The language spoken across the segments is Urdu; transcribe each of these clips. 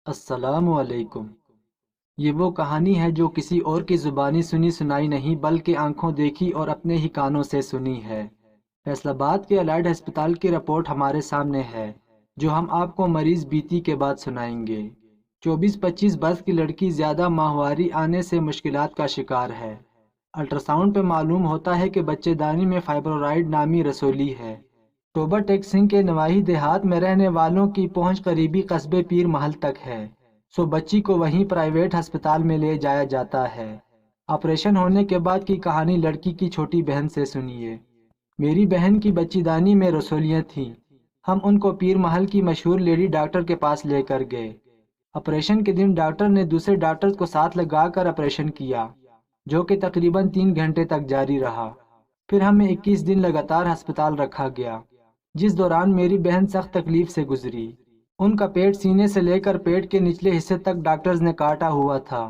السلام علیکم۔ یہ وہ کہانی ہے جو کسی اور کی زبانی سنی سنائی نہیں بلکہ آنکھوں دیکھی اور اپنے ہی کانوں سے سنی ہے۔ فیصل آباد کے الائڈ ہسپتال کی رپورٹ ہمارے سامنے ہے جو ہم آپ کو مریض بیتی کے بعد سنائیں گے۔ 24-25 برس کی لڑکی زیادہ ماہواری آنے سے مشکلات کا شکار ہے۔ الٹراساؤنڈ پہ معلوم ہوتا ہے کہ بچے دانی میں فائبروئڈ نامی رسولی ہے۔ ٹوبہ ٹیک سنگھ کے نواحی دیہات میں رہنے والوں کی پہنچ قریبی قصبے پیر محل تک ہے، سو بچی کو وہیں پرائیویٹ ہسپتال میں لے جایا جاتا ہے۔ آپریشن ہونے کے بعد کی کہانی لڑکی کی چھوٹی بہن سے سنیے۔ میری بہن کی بچی دانی میں رسولیاں تھیں۔ ہم ان کو پیر محل کی مشہور لیڈی ڈاکٹر کے پاس لے کر گئے۔ آپریشن کے دن ڈاکٹر نے دوسرے ڈاکٹر کو ساتھ لگا کر آپریشن کیا، جو کہ تقریباً 3 گھنٹے تک جاری رہا۔ پھر ہمیں 21 دن لگاتار ہسپتال رکھا گیا، جس دوران میری بہن سخت تکلیف سے گزری۔ ان کا پیٹ سینے سے لے کر پیٹ کے نچلے حصے تک ڈاکٹرز نے کاٹا ہوا تھا۔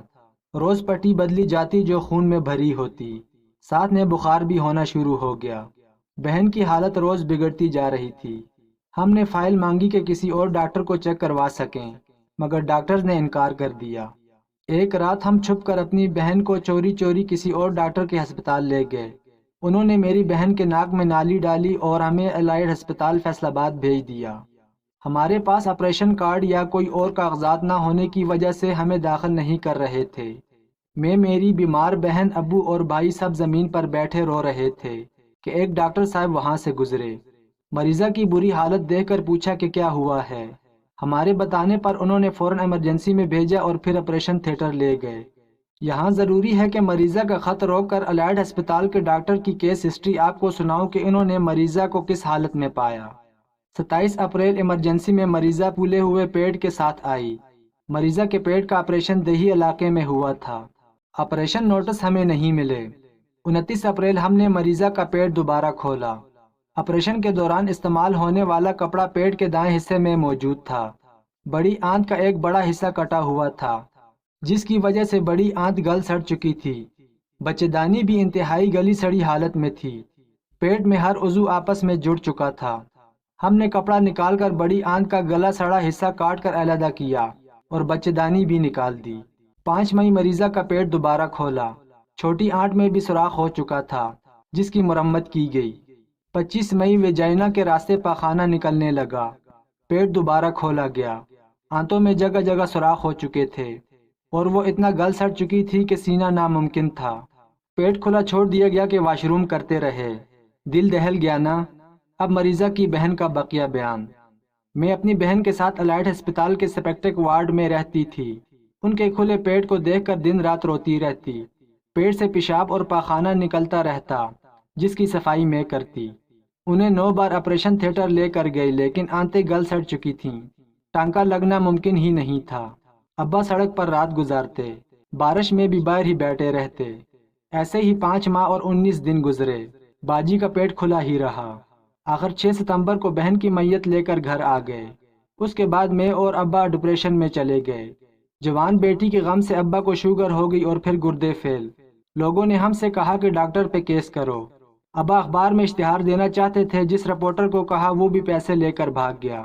روز پٹی بدلی جاتی جو خون میں بھری ہوتی، ساتھ میں بخار بھی ہونا شروع ہو گیا۔ بہن کی حالت روز بگڑتی جا رہی تھی۔ ہم نے فائل مانگی کہ کسی اور ڈاکٹر کو چیک کروا سکیں، مگر ڈاکٹرز نے انکار کر دیا۔ ایک رات ہم چھپ کر اپنی بہن کو چوری چوری کسی اور ڈاکٹر کے ہسپتال لے گئے۔ انہوں نے میری بہن کے ناک میں نالی ڈالی اور ہمیں الائڈ ہسپتال فیصل آباد بھیج دیا۔ ہمارے پاس آپریشن کارڈ یا کوئی اور کاغذات نہ ہونے کی وجہ سے ہمیں داخل نہیں کر رہے تھے۔ میں، میری بیمار بہن، ابو اور بھائی سب زمین پر بیٹھے رو رہے تھے کہ ایک ڈاکٹر صاحب وہاں سے گزرے۔ مریضہ کی بری حالت دیکھ کر پوچھا کہ کیا ہوا ہے۔ ہمارے بتانے پر انہوں نے فوراً ایمرجنسی میں بھیجا اور پھر آپریشن تھیٹر لے گئے۔ یہاں ضروری ہے کہ مریضہ کا خط روک کر الائڈ ہسپتال کے ڈاکٹر کی کیس ہسٹری آپ کو سناؤں کہ انہوں نے مریضہ کو کس حالت میں پایا۔ 27 اپریل ایمرجنسی میں مریضہ پھولے ہوئے پیٹ کے ساتھ آئی۔ مریضہ کے پیٹ کا آپریشن دیہی علاقے میں ہوا تھا۔ آپریشن نوٹس ہمیں نہیں ملے۔ 29 اپریل ہم نے مریضہ کا پیٹ دوبارہ کھولا۔ آپریشن کے دوران استعمال ہونے والا کپڑا پیٹ کے دائیں حصے میں موجود تھا۔ بڑی آنت کا ایک بڑا حصہ کٹا ہوا تھا، جس کی وجہ سے بڑی آنت گل سڑ چکی تھی۔ بچے دانی بھی انتہائی گلی سڑی حالت میں تھی۔ پیٹ میں ہر عضو آپس میں جڑ چکا تھا۔ ہم نے کپڑا نکال کر بڑی آنت کا گلا سڑا حصہ کاٹ کر علیحدہ کیا اور بچے دانی بھی نکال دی۔ 5 مئی مریضہ کا پیٹ دوبارہ کھولا۔ چھوٹی آنت میں بھی سوراخ ہو چکا تھا، جس کی مرمت کی گئی۔ 25 مئی ویجائنا کے راستے پاخانہ نکلنے لگا۔ پیٹ دوبارہ کھولا گیا۔ آنتوں میں جگہ جگہ سوراخ ہو چکے تھے اور وہ اتنا گل سڑ چکی تھی کہ سینا ناممکن تھا۔ پیٹ کھلا چھوڑ دیا گیا کہ واش روم کرتے رہے۔ دل دہل گیا نا۔ اب مریضہ کی بہن کا بقیہ بیان۔ میں اپنی بہن کے ساتھ الائڈ ہسپتال کے سیپٹک وارڈ میں رہتی تھی۔ ان کے کھلے پیٹ کو دیکھ کر دن رات روتی رہتی۔ پیٹ سے پیشاب اور پاخانہ نکلتا رہتا، جس کی صفائی میں کرتی۔ انہیں 9 بار آپریشن تھیٹر لے کر گئی لیکن آنتیں گل سڑ چکی تھیں۔ ٹانکا لگنا ممکن ہی نہیں تھا۔ ابا سڑک پر رات گزارتے، بارش میں بھی باہر ہی بیٹھے رہتے۔ ایسے ہی 5 ماہ اور 19 دن گزرے۔ باجی کا پیٹ کھلا ہی رہا۔ آخر 6 ستمبر کو بہن کی میت لے کر گھر آ گئے۔ اس کے بعد میں اور ابا ڈپریشن میں چلے گئے۔ جوان بیٹی کے غم سے ابا کو شوگر ہو گئی اور پھر گردے فیل۔ لوگوں نے ہم سے کہا کہ ڈاکٹر پہ کیس کرو۔ ابا اخبار میں اشتہار دینا چاہتے تھے، جس رپورٹر کو کہا وہ بھی پیسے لے کر بھاگ گیا۔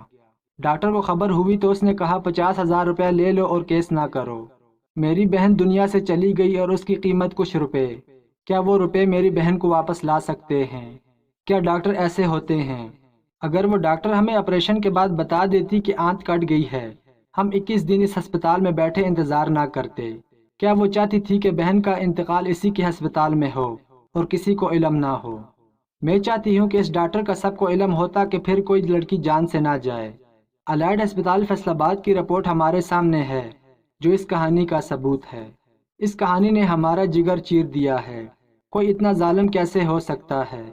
ڈاکٹر کو خبر ہوئی تو اس نے کہا 50,000 روپے لے لو اور کیس نہ کرو۔ میری بہن دنیا سے چلی گئی اور اس کی قیمت کچھ روپے۔ کیا وہ روپے میری بہن کو واپس لا سکتے ہیں؟ کیا ڈاکٹر ایسے ہوتے ہیں؟ اگر وہ ڈاکٹر ہمیں آپریشن کے بعد بتا دیتی کہ آنت کٹ گئی ہے، ہم 21 دن اس ہسپتال میں بیٹھے انتظار نہ کرتے۔ کیا وہ چاہتی تھی کہ بہن کا انتقال اسی کے ہسپتال میں ہو اور کسی کو علم نہ ہو؟ میں چاہتی ہوں کہ اس ڈاکٹر کا سب کو علم ہوتا کہ پھر کوئی لڑکی جان سے نہ جائے۔ الائڈ ہسپتال فیصل آباد کی رپورٹ ہمارے سامنے ہے جو اس کہانی کا ثبوت ہے۔ اس کہانی نے ہمارا جگر چیر دیا ہے۔ کوئی اتنا ظالم کیسے ہو سکتا ہے؟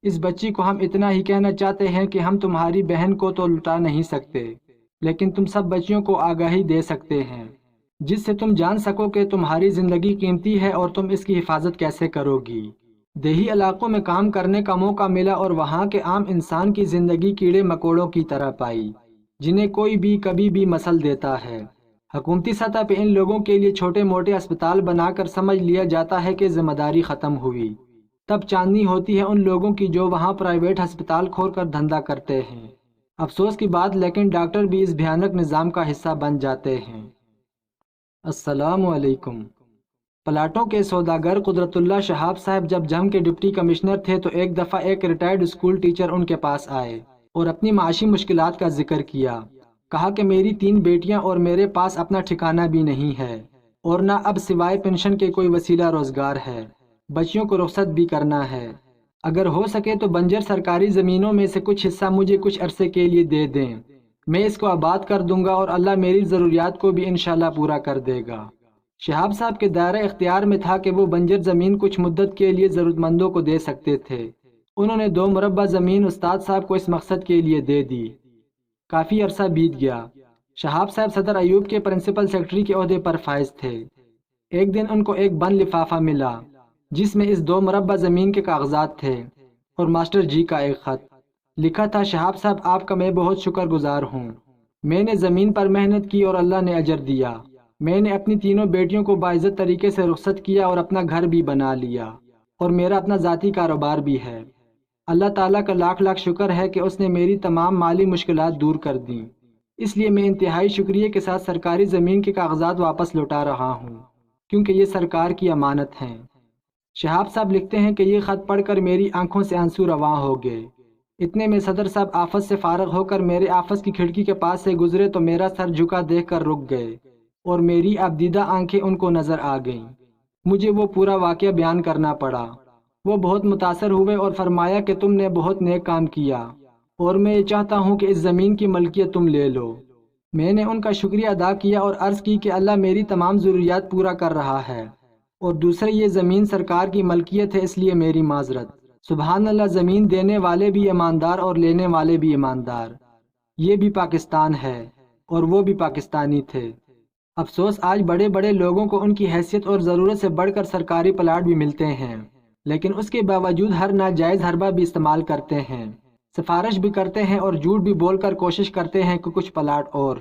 اس بچی کو ہم اتنا ہی کہنا چاہتے ہیں کہ ہم تمہاری بہن کو تو لٹا نہیں سکتے، لیکن تم سب بچیوں کو آگاہی دے سکتے ہیں، جس سے تم جان سکو کہ تمہاری زندگی قیمتی ہے اور تم اس کی حفاظت کیسے کرو گی۔ دیہی علاقوں میں کام کرنے کا موقع ملا اور وہاں کے عام انسان کی زندگی کیڑے مکوڑوں کی طرح پائی، جنہیں کوئی بھی کبھی بھی مسل دیتا ہے۔ حکومتی سطح پہ ان لوگوں کے لیے چھوٹے موٹے اسپتال بنا کر سمجھ لیا جاتا ہے کہ ذمہ داری ختم ہوئی۔ تب چاندنی ہوتی ہے ان لوگوں کی جو وہاں پرائیویٹ ہسپتال کھول کر دھندا کرتے ہیں۔ افسوس کی بات لیکن ڈاکٹر بھی اس بھیانک نظام کا حصہ بن جاتے ہیں۔ السلام علیکم۔ پلاٹوں کے سوداگر قدرت اللہ شہاب صاحب جب جم کے ڈپٹی کمشنر تھے تو ایک دفعہ ایک ریٹائرڈ اسکول ٹیچر ان کے پاس آئے اور اپنی معاشی مشکلات کا ذکر کیا۔ کہا کہ میری 3 بیٹیاں اور میرے پاس اپنا ٹھکانہ بھی نہیں ہے اور نہ اب سوائے پینشن کے کوئی وسیلہ روزگار ہے۔ بچیوں کو رخصت بھی کرنا ہے۔ اگر ہو سکے تو بنجر سرکاری زمینوں میں سے کچھ حصہ مجھے کچھ عرصے کے لیے دے دیں، میں اس کو آباد کر دوں گا اور اللہ میری ضروریات کو بھی انشاءاللہ پورا کر دے گا۔ شہاب صاحب کے دائرہ اختیار میں تھا کہ وہ بنجر زمین کچھ مدت کے لیے ضرورت مندوں کو دے سکتے تھے۔ انہوں نے 2 مربع زمین استاد صاحب کو اس مقصد کے لیے دے دی۔ کافی عرصہ بیت گیا۔ شہاب صاحب صدر ایوب کے پرنسپل سیکرٹری کے عہدے پر فائز تھے۔ ایک دن ان کو ایک بند لفافہ ملا جس میں اس 2 مربع زمین کے کاغذات تھے اور ماسٹر جی کا ایک خط۔ لکھا تھا، شہاب صاحب آپ کا میں بہت شکر گزار ہوں۔ میں نے زمین پر محنت کی اور اللہ نے اجر دیا۔ میں نے اپنی 3 بیٹیوں کو باعزت طریقے سے رخصت کیا اور اپنا گھر بھی بنا لیا اور میرا اپنا ذاتی کاروبار بھی ہے۔ اللہ تعالیٰ کا لاکھ لاکھ شکر ہے کہ اس نے میری تمام مالی مشکلات دور کر دیں۔ اس لیے میں انتہائی شکریہ کے ساتھ سرکاری زمین کے کاغذات واپس لوٹا رہا ہوں کیونکہ یہ سرکار کی امانت ہیں۔ شہاب صاحب لکھتے ہیں کہ یہ خط پڑھ کر میری آنکھوں سے آنسو رواں ہو گئے۔ اتنے میں صدر صاحب آفس سے فارغ ہو کر میرے آفس کی کھڑکی کے پاس سے گزرے تو میرا سر جھکا دیکھ کر رک گئے اور میری اب دیدہ آنکھیں ان کو نظر آ گئیں۔ مجھے وہ پورا واقعہ بیان کرنا پڑا۔ وہ بہت متاثر ہوئے اور فرمایا کہ تم نے بہت نیک کام کیا اور میں یہ چاہتا ہوں کہ اس زمین کی ملکیت تم لے لو۔ میں نے ان کا شکریہ ادا کیا اور عرض کی کہ اللہ میری تمام ضروریات پورا کر رہا ہے اور دوسرے یہ زمین سرکار کی ملکیت ہے، اس لیے میری معذرت۔ سبحان اللہ، زمین دینے والے بھی ایماندار اور لینے والے بھی ایماندار۔ یہ بھی پاکستان ہے اور وہ بھی پاکستانی تھے۔ افسوس آج بڑے بڑے لوگوں کو ان کی حیثیت اور ضرورت سے بڑھ کر سرکاری پلاٹ بھی ملتے ہیں، لیکن اس کے باوجود ہر ناجائز حربہ بھی استعمال کرتے ہیں، سفارش بھی کرتے ہیں اور جھوٹ بھی بول کر کوشش کرتے ہیں کہ کچھ پلاٹ اور